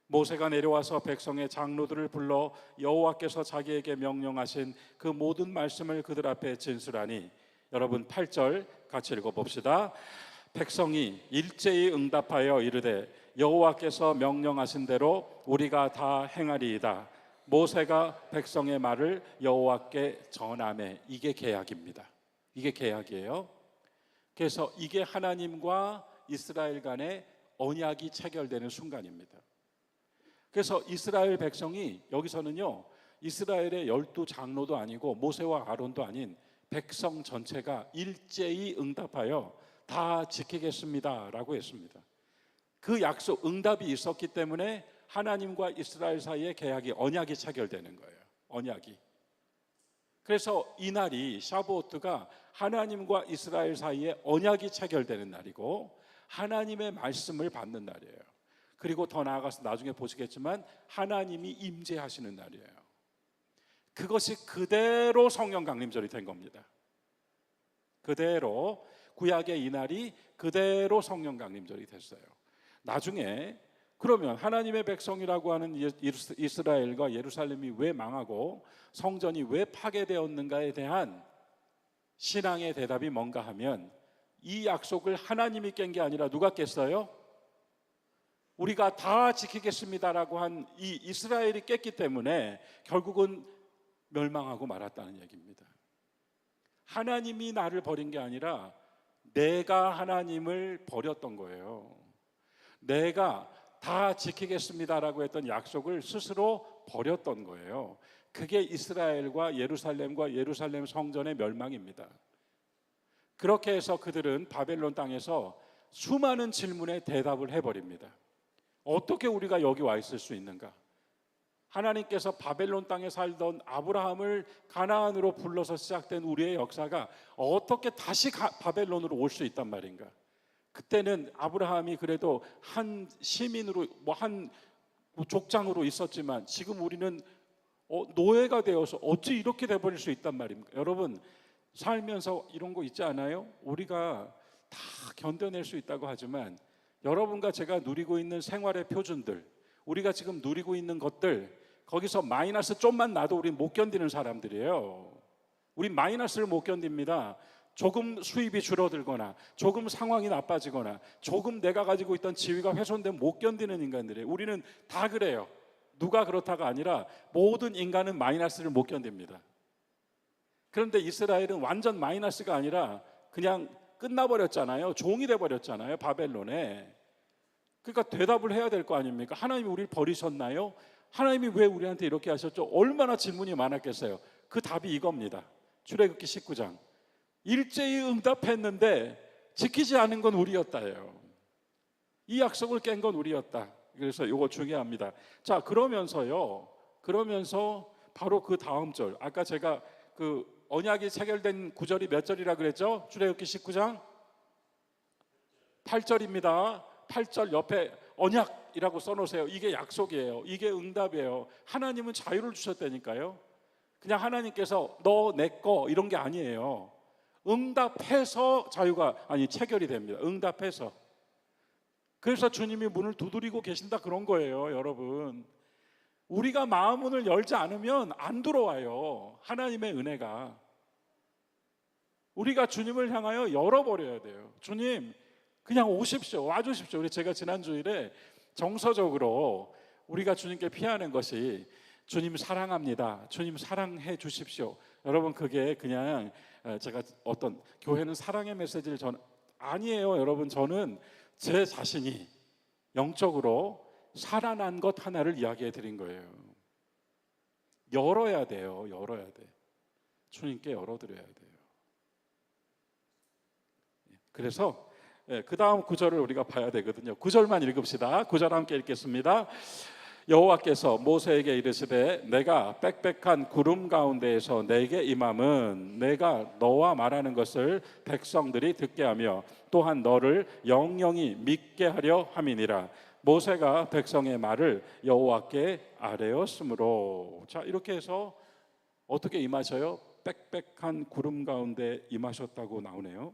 모세가 내려와서 백성의 장로들을 불러 여호와께서 자기에게 명령하신 그 모든 말씀을 그들 앞에 진술하니, 여러분 8절 같이 읽어봅시다. 백성이 일제히 응답하여 이르되 여호와께서 명령하신 대로 우리가 다 행하리이다. 모세가 백성의 말을 여호와께 전하매. 이게 계약입니다. 이게 계약이에요. 그래서 이게 하나님과 이스라엘 간의 언약이 체결되는 순간입니다. 그래서 이스라엘 백성이 여기서는요, 이스라엘의 12장로도 아니고 모세와 아론도 아닌 백성 전체가 일제히 응답하여 다 지키겠습니다 라고 했습니다. 그 약속, 응답이 있었기 때문에 하나님과 이스라엘 사이의 계약이, 언약이 체결되는 거예요. 언약이. 그래서 이 날이 샤보트가 하나님과 이스라엘 사이에 언약이 체결되는 날이고 하나님의 말씀을 받는 날이에요. 그리고 더 나아가서 나중에 보시겠지만 하나님이 임재하시는 날이에요. 그것이 그대로 성령 강림절이 된 겁니다. 그대로 구약의 이 날이 그대로 성령 강림절이 됐어요. 나중에 그러면 하나님의 백성이라고 하는 이스라엘과 예루살렘이 왜 망하고 성전이 왜 파괴되었는가에 대한 신앙의 대답이 뭔가 하면, 이 약속을 하나님이 깬 게 아니라 누가 깼어요? 우리가 다 지키겠습니다라고 한 이 이스라엘이 깼기 때문에 결국은 멸망하고 말았다는 얘기입니다. 하나님이 나를 버린 게 아니라 내가 하나님을 버렸던 거예요. 내가 다 지키겠습니다라고 했던 약속을 스스로 버렸던 거예요. 그게 이스라엘과 예루살렘 성전의 멸망입니다. 그렇게 해서 그들은 바벨론 땅에서 수많은 질문에 대답을 해버립니다. 어떻게 우리가 여기 와 있을 수 있는가? 하나님께서 바벨론 땅에 살던 아브라함을 가나안으로 불러서 시작된 우리의 역사가 어떻게 다시 바벨론으로 올 수 있단 말인가? 그때는 아브라함이 그래도 한 시민으로 한 족장으로 있었지만 지금 우리는 노예가 되어서 어찌 이렇게 돼버릴 수 있단 말입니까? 여러분, 살면서 이런 거 있지 않아요? 우리가 다 견뎌낼 수 있다고 하지만 여러분과 제가 누리고 있는 생활의 표준들, 우리가 지금 누리고 있는 것들, 거기서 마이너스 좀만 나도 우리 못 견디는 사람들이에요. 우리 마이너스를 못 견딥니다. 조금 수입이 줄어들거나 조금 상황이 나빠지거나 조금 내가 가지고 있던 지위가 훼손되면 못 견디는 인간들이에요. 우리는 다 그래요. 누가 그렇다가 아니라 모든 인간은 마이너스를 못 견딥니다. 그런데 이스라엘은 완전 마이너스가 아니라 그냥 끝나버렸잖아요. 종이 돼버렸잖아요, 바벨론에. 그러니까 대답을 해야 될 거 아닙니까? 하나님이 우리를 버리셨나요? 하나님이 왜 우리한테 이렇게 하셨죠? 얼마나 질문이 많았겠어요. 그 답이 이겁니다. 출애굽기 19장 일제히 응답했는데 지키지 않은 건 우리였다예요. 이 약속을 깬 건 우리였다. 그래서 이거 중요합니다. 자, 그러면서 바로 그 다음 절, 아까 제가 그 언약이 체결된 구절이 몇 절이라 그랬죠? 출애굽기 19장 8절입니다. 8절 옆에 언약이라고 써놓으세요. 이게 약속이에요. 이게 응답이에요. 하나님은 자유를 주셨다니까요. 그냥 하나님께서 너 내 거 이런 게 아니에요. 응답해서 자유가 체결이 됩니다. 응답해서. 그래서 주님이 문을 두드리고 계신다 그런 거예요, 여러분. 우리가 마음문을 열지 않으면 안 들어와요, 하나님의 은혜가. 우리가 주님을 향하여 열어버려야 돼요. 주님 그냥 오십시오, 와주십시오. 우리 제가 지난 주일에 정서적으로 우리가 주님께 피하는 것이 주님 사랑합니다, 주님 사랑해 주십시오. 여러분 그게 그냥 제가 어떤 교회는 사랑의 메시지를 아니에요. 여러분 저는 제 자신이 영적으로 살아난 것 하나를 이야기해 드린 거예요. 열어야 돼요. 열어야 돼. 주님께 열어드려야 돼요. 그래서 그 다음 구절을 우리가 봐야 되거든요. 9절만 읽읍시다. 9절 함께 읽겠습니다. 여호와께서 모세에게 이르시되 내가 빽빽한 구름 가운데에서 내게 임함은 내가 너와 말하는 것을 백성들이 듣게 하며 또한 너를 영영이 믿게 하려 함이니라. 모세가 백성의 말을 여호와께 아뢰었으므로. 자, 이렇게 해서 어떻게 임하셔요? 빽빽한 구름 가운데 임하셨다고 나오네요.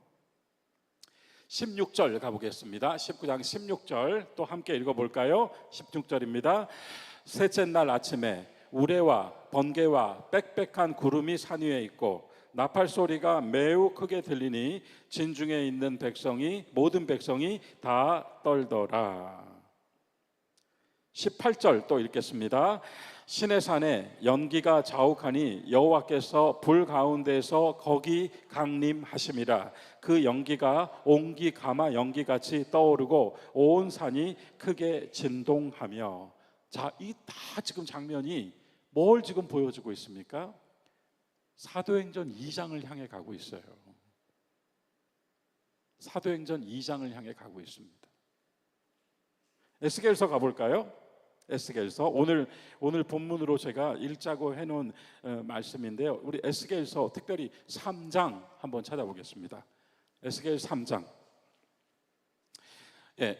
16절 가보겠습니다. 19장 16절 또 함께 읽어볼까요? 16절입니다. 셋째 날 아침에 우레와 번개와 빽빽한 구름이 산 위에 있고 나팔 소리가 매우 크게 들리니 진중에 있는 모든 백성이 다 떨더라. 18절 또 읽겠습니다. 시내산에 연기가 자욱하니 여호와께서 불 가운데서 거기 강림하심이라. 그 연기가 옹기 가마 연기같이 떠오르고 온 산이 크게 진동하며. 자, 이 다 지금 장면이 뭘 지금 보여주고 있습니까? 사도행전 2장을 향해 가고 있어요. 사도행전 2장을 향해 가고 있습니다. 에스겔서 가볼까요? 에스겔서 오늘 본문으로 제가 읽자고 해놓은 말씀인데요. 우리 에스겔서 특별히 3장 한번 찾아보겠습니다. 에스겔 3장. 예,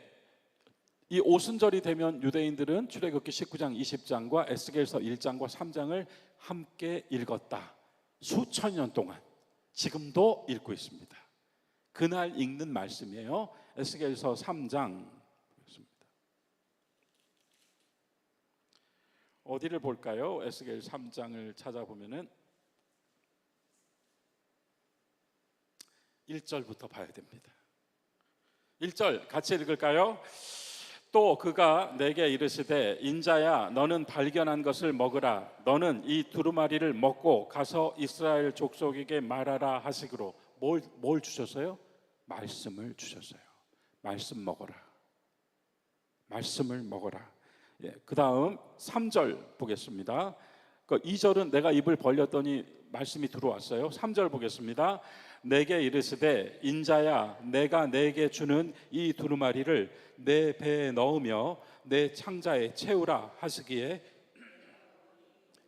이 오순절이 되면 유대인들은 출애굽기 19장 20장과 에스겔서 1장과 3장을 함께 읽었다. 수천 년 동안 지금도 읽고 있습니다. 그날 읽는 말씀이에요. 에스겔서 3장. 어디를 볼까요? 에스겔 3장을 찾아보면은 1절부터 봐야 됩니다. 1절 같이 읽을까요? 또 그가 내게 이르시되 인자야 너는 발견한 것을 먹으라. 너는 이 두루마리를 먹고 가서 이스라엘 족속에게 말하라 하시기로. 뭘 주셨어요? 말씀을 주셨어요. 말씀 먹어라. 말씀을 먹어라. 예, 그 다음 3절 보겠습니다. 2절은 내가 입을 벌렸더니 말씀이 들어왔어요. 3절 보겠습니다. 내게 이르시되 인자야 내가 내게 주는 이 두루마리를 내 배에 넣으며 내 창자에 채우라 하시기에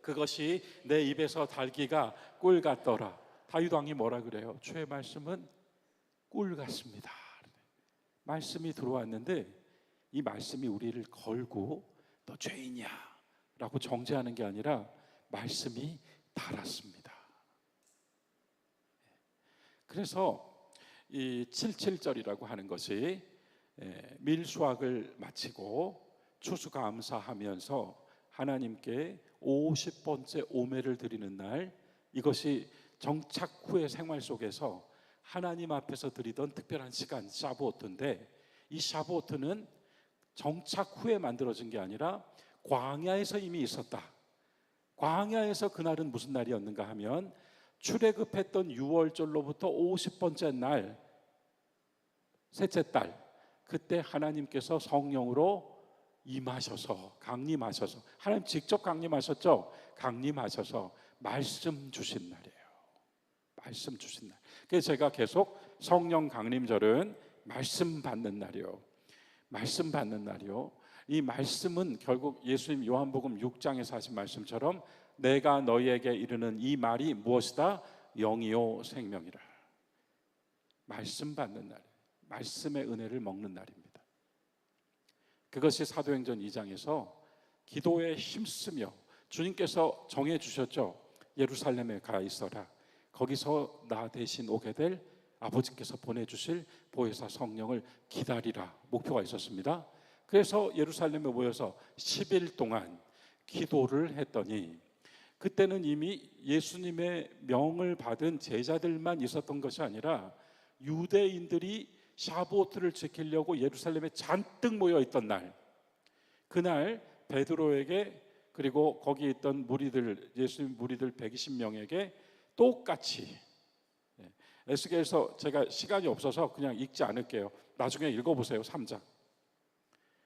그것이 내 입에서 달기가 꿀 같더라. 다윗 왕이 뭐라 그래요? 주의 말씀은 꿀 같습니다. 말씀이 들어왔는데 이 말씀이 우리를 걸고 너 죄인이야 라고 정죄하는 게 아니라 말씀이 달았습니다. 그래서 이 77절이라고 하는 것이 밀수확을 마치고 추수감사하면서 하나님께 50번째 오매를 드리는 날, 이것이 정착 후의 생활 속에서 하나님 앞에서 드리던 특별한 시간 샤브오트인데, 이 샤브오트는 정착 후에 만들어진 게 아니라 광야에서 이미 있었다. 광야에서 그날은 무슨 날이었는가 하면 출애굽했던 6월절로부터 50번째 날, 셋째 달, 그때 하나님께서 성령으로 임하셔서 강림하셔서, 하나님 직접 강림하셨죠. 강림하셔서 말씀 주신 날이에요. 말씀 주신 날. 그래서 제가 계속 성령 강림절은 말씀 받는 날이요. 말씀 받는 날이요. 이 말씀은 결국 예수님 요한복음 6장에서 하신 말씀처럼 내가 너희에게 이르는 이 말이 무엇이다? 영이요 생명이라. 말씀 받는 날, 말씀의 은혜를 먹는 날입니다. 그것이 사도행전 2장에서 기도에 힘쓰며 주님께서 정해 주셨죠. 예루살렘에 가 있어라. 거기서 나 대신 오게 될 아버지께서 보내주실 보혜사 성령을 기다리라. 목표가 있었습니다. 그래서 예루살렘에 모여서 10일 동안 기도를 했더니 그때는 이미 예수님의 명을 받은 제자들만 있었던 것이 아니라 유대인들이 샤보트를 지키려고 예루살렘에 잔뜩 모여 있던 날, 그날 베드로에게 그리고 거기 있던 무리들, 예수님 무리들 120명에게 똑같이, 에스겔서 제가 시간이 없어서 그냥 읽지 않을게요. 나중에 읽어보세요. 3장.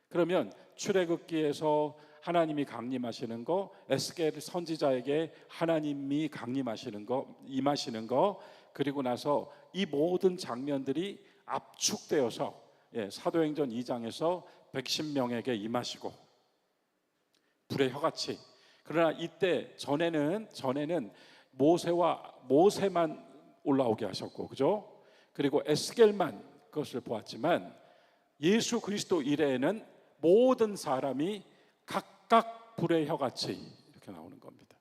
그러면 출애굽기에서 하나님이 강림하시는 거, 에스겔 선지자에게 하나님이 강림하시는 거, 임하시는 거, 그리고 나서 이 모든 장면들이 압축되어서 사도행전 2장에서 110명에게 임하시고 불의 혀같이. 그러나 이때 전에는 모세만 올라오게 하셨고, 그죠? 그리고 에스겔만 그것을 보았지만 예수 그리스도 이래에는 모든 사람이 각각 불의 혀같이 이렇게 나오는 겁니다.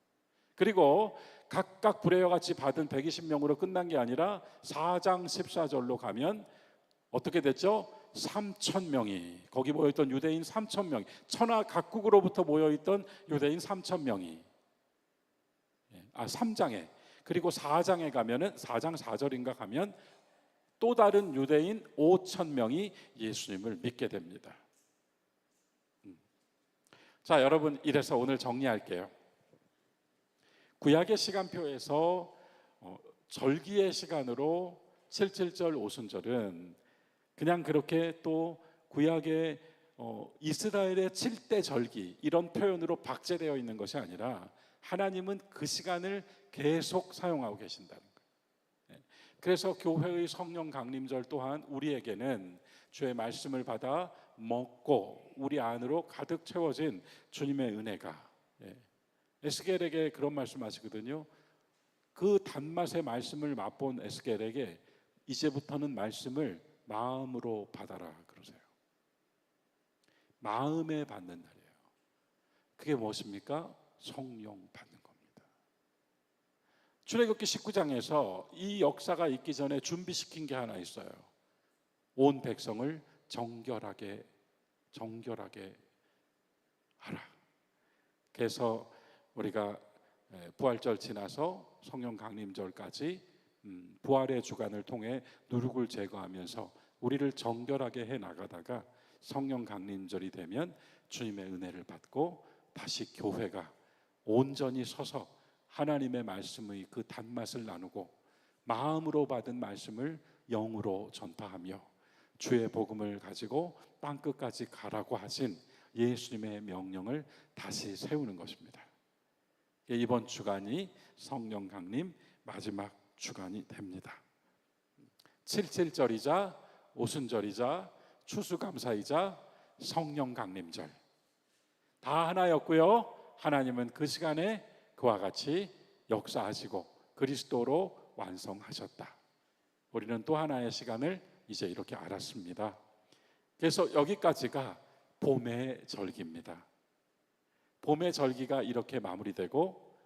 그리고 각각 불의 혀같이 받은 120명으로 끝난 게 아니라 4장 14절로 가면 어떻게 됐죠? 3,000명이, 거기 모여있던 유대인 3,000명, 천하 각국으로부터 모여있던 유대인 3,000명이 3장에, 그리고 4장에 가면은 4장 4절인가 가면 또 다른 유대인 5,000명이 예수님을 믿게 됩니다. 자, 여러분, 이래서 오늘 정리할게요. 구약의 시간표에서 절기의 시간으로 7.7절 오순절은 그냥 그렇게 또 구약의 이스라엘의 7대 절기 이런 표현으로 박제되어 있는 것이 아니라 하나님은 그 시간을 계속 사용하고 계신다는 거예요. 그래서 교회의 성령 강림절 또한 우리에게는 주의 말씀을 받아 먹고 우리 안으로 가득 채워진 주님의 은혜가, 에스겔에게 그런 말씀하시거든요. 그 단맛의 말씀을 맛본 에스겔에게 이제부터는 말씀을 마음으로 받아라 그러세요. 마음에 받는 날이에요. 그게 무엇입니까? 성령 받는 겁니다. 출애굽기 19장에서 이 역사가 있기 전에 준비시킨 게 하나 있어요. 온 백성을 정결하게 하라. 그래서 우리가 부활절 지나서 성령 강림절까지 부활의 주간을 통해 누룩을 제거하면서 우리를 정결하게 해 나가다가 성령 강림절이 되면 주님의 은혜를 받고 다시 교회가 온전히 서서 하나님의 말씀의 그 단맛을 나누고 마음으로 받은 말씀을 영으로 전파하며 주의 복음을 가지고 땅끝까지 가라고 하신 예수님의 명령을 다시 세우는 것입니다. 이번 주간이 성령 강림 마지막 주간이 됩니다. 7.7절이자 오순절이자 추수감사이자 성령 강림절 다 하나였고요. 하나님은 그 시간에 그와 같이 역사하시고 그리스도로 완성하셨다. 우리는 또 하나의 시간을 이제 이렇게 알았습니다. 그래서 여기까지가 봄의 절기입니다. 봄의 절기가 이렇게 마무리되고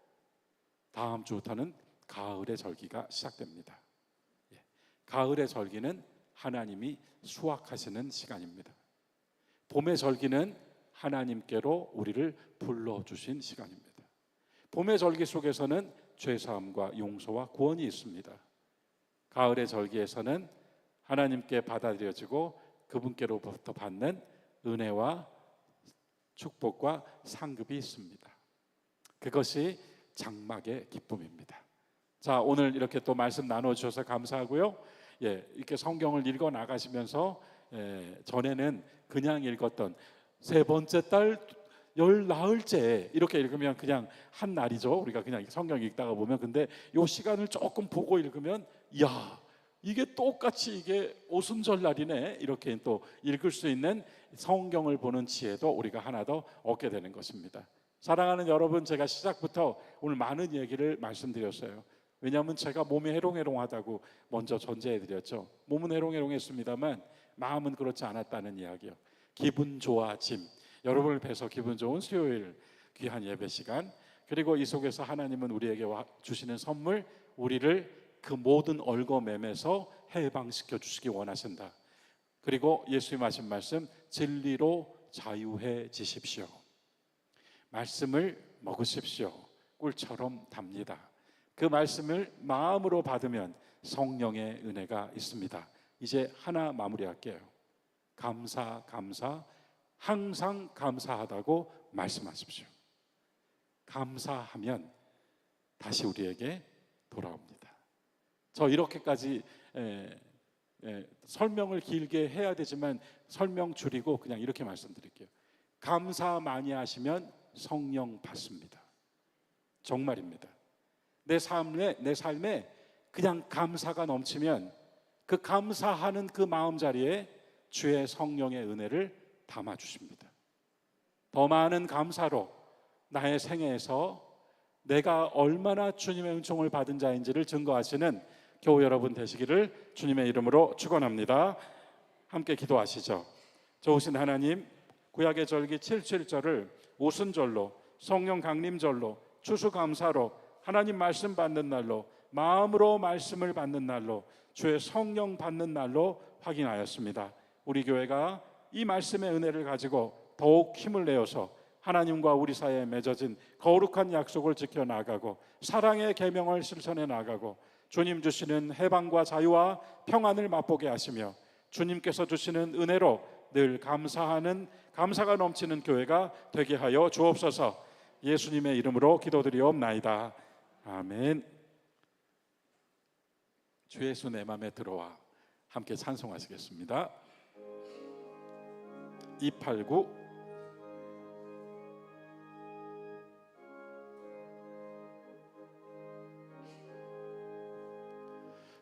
다음 주부터는 가을의 절기가 시작됩니다. 가을의 절기는 하나님이 수확하시는 시간입니다. 봄의 절기는 하나님께로 우리를 불러주신 시간입니다. 봄의 절기 속에서는 죄사함과 용서와 구원이 있습니다. 가을의 절기에서는 하나님께 받아들여지고 그분께로부터 받는 은혜와 축복과 상급이 있습니다. 그것이 장막의 기쁨입니다. 자, 오늘 이렇게 또 말씀 나눠주셔서 감사하고요. 이렇게 성경을 읽어 나가시면서 전에는 그냥 읽었던 세 번째 달 열 나흘째 이렇게 읽으면 그냥 한 날이죠. 우리가 그냥 성경 읽다가 보면. 근데 요 시간을 조금 보고 읽으면 야, 이게 똑같이 이게 오순절 날이네, 이렇게 또 읽을 수 있는 성경을 보는 지혜도 우리가 하나 더 얻게 되는 것입니다. 사랑하는 여러분, 제가 시작부터 오늘 많은 얘기를 말씀드렸어요. 왜냐하면 제가 몸이 해롱해롱하다고 먼저 전제해드렸죠. 몸은 해롱해롱했습니다만 마음은 그렇지 않았다는 이야기요. 기분 좋아짐, 여러분을 뵈서 기분 좋은 수요일 귀한 예배 시간, 그리고 이 속에서 하나님은 우리에게 주시는 선물, 우리를 그 모든 얽어맴에서 해방시켜 주시기 원하신다. 그리고 예수님 하신 말씀, 진리로 자유해지십시오. 말씀을 먹으십시오. 꿀처럼 답니다. 그 말씀을 마음으로 받으면 성령의 은혜가 있습니다. 이제 하나 마무리할게요. 감사, 항상 감사하다고 말씀하십시오. 감사하면 다시 우리에게 돌아옵니다. 저 이렇게까지 설명을 길게 해야 되지만 설명 줄이고 그냥 이렇게 말씀드릴게요. 감사 많이 하시면 성령 받습니다. 정말입니다. 내 삶에 그냥 감사가 넘치면 그 감사하는 그 마음자리에 주의 성령의 은혜를 담아주십니다. 더 많은 감사로 나의 생애에서 내가 얼마나 주님의 은총을 받은 자인지를 증거하시는 교우 여러분 되시기를 주님의 이름으로 축원합니다. 함께 기도하시죠. 좋으신 하나님, 구약의 절기 77절을 오순절로, 성령 강림절로, 추수감사로, 하나님 말씀 받는 날로, 마음으로 말씀을 받는 날로, 주의 성령 받는 날로 확인하였습니다. 우리 교회가 이 말씀의 은혜를 가지고 더욱 힘을 내어서 하나님과 우리 사이에 맺어진 거룩한 약속을 지켜나가고 사랑의 계명을 실천해 나가고 주님 주시는 해방과 자유와 평안을 맛보게 하시며 주님께서 주시는 은혜로 늘 감사하는, 감사가 넘치는 교회가 되게 하여 주옵소서. 예수님의 이름으로 기도드리옵나이다. 아멘. 주 예수 내 맘에 들어와 함께 찬송하시겠습니다. 289.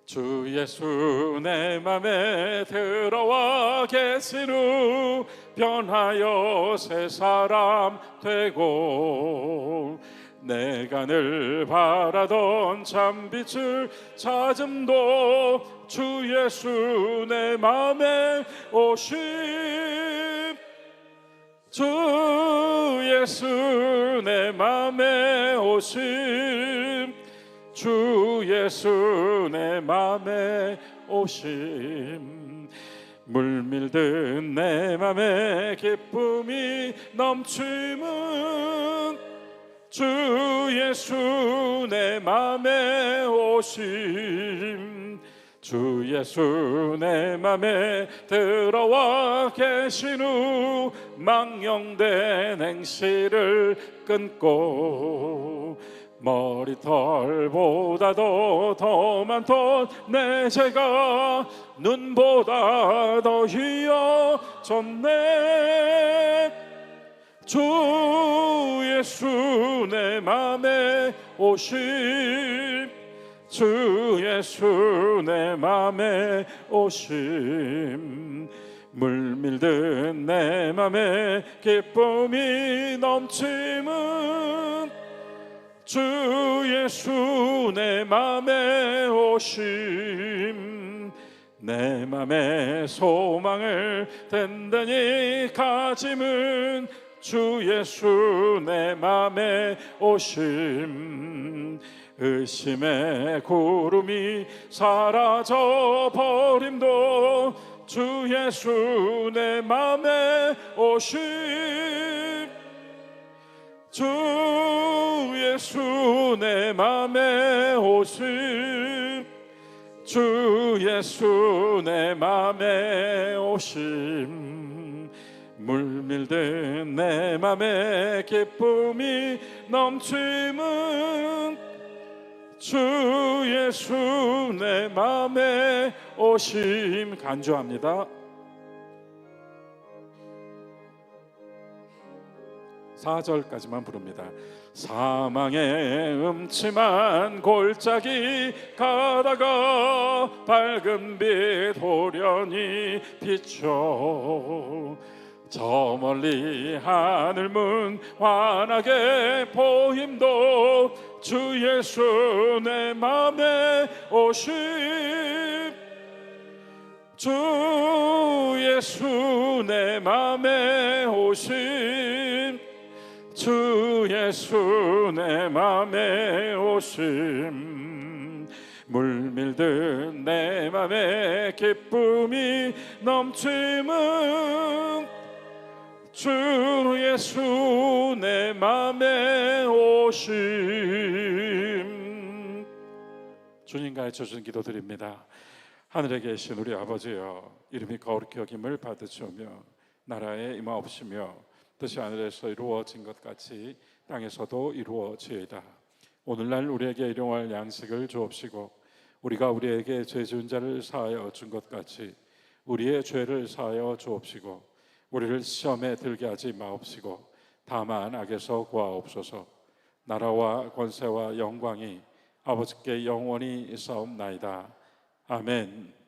주 예수 내 맘에 들어와 계신 후 변하여 새 사람 되고 내가 늘 바라던 참빛을 찾음도 주 예수 내 맘에 오심. 주 예수 내 맘에 오심. 주 예수 내 맘에 오심. 물밀듯 내 맘에 기쁨이 넘침은 주 예수 내 맘에 오심. 주 예수 내 맘에 들어와 계신 후 망령된 행실을 끊고 머리털보다도 더 많던 내 죄가 눈보다 더 희어졌네. 주 예수 내 맘에 오심. 주 예수 내 맘에 오심. 물밀듯 내 맘에 기쁨이 넘침은 주 예수 내 맘에 오심. 내 맘에 소망을 든든히 가짐은 주 예수 내 맘에 오심. 의심의 구름이 사라져 버림도 주 예수 내 맘에 오심. 주 예수 내 맘에 오심. 주 예수 내 맘에 오심. 물밀듯 내 맘에 기쁨이 넘침은 주 예수 내 맘에 오심. 간주합니다. 4절까지만 부릅니다. 사망의 음침한 골짜기 가다가 밝은 빛 호련히 비춰 저 멀리 하늘문 환하게 보임도 주 예수 내 맘에 오심 주 예수 내 맘에 오심 주 예수 내 맘에 오심 물밀듯 내 맘에 기쁨이 넘치는 주 예수 내 맘에 오심. 주님 가르쳐 주신 기도 드립니다. 하늘에 계신 우리 아버지여, 이름이 거룩히 여김을 받으시오며 나라에 임하옵시며 뜻이 하늘에서 이루어진 것 같이 땅에서도 이루어지이다. 오늘날 우리에게 일용할 양식을 주옵시고 우리가 우리에게 죄 지은 자를 사하여 준 것 같이 우리의 죄를 사하여 주옵시고 우리를 시험에 들게 하지 마옵시고 다만 악에서 구하옵소서. 나라와 권세와 영광이 아버지께 영원히 있사옵나이다. 아멘.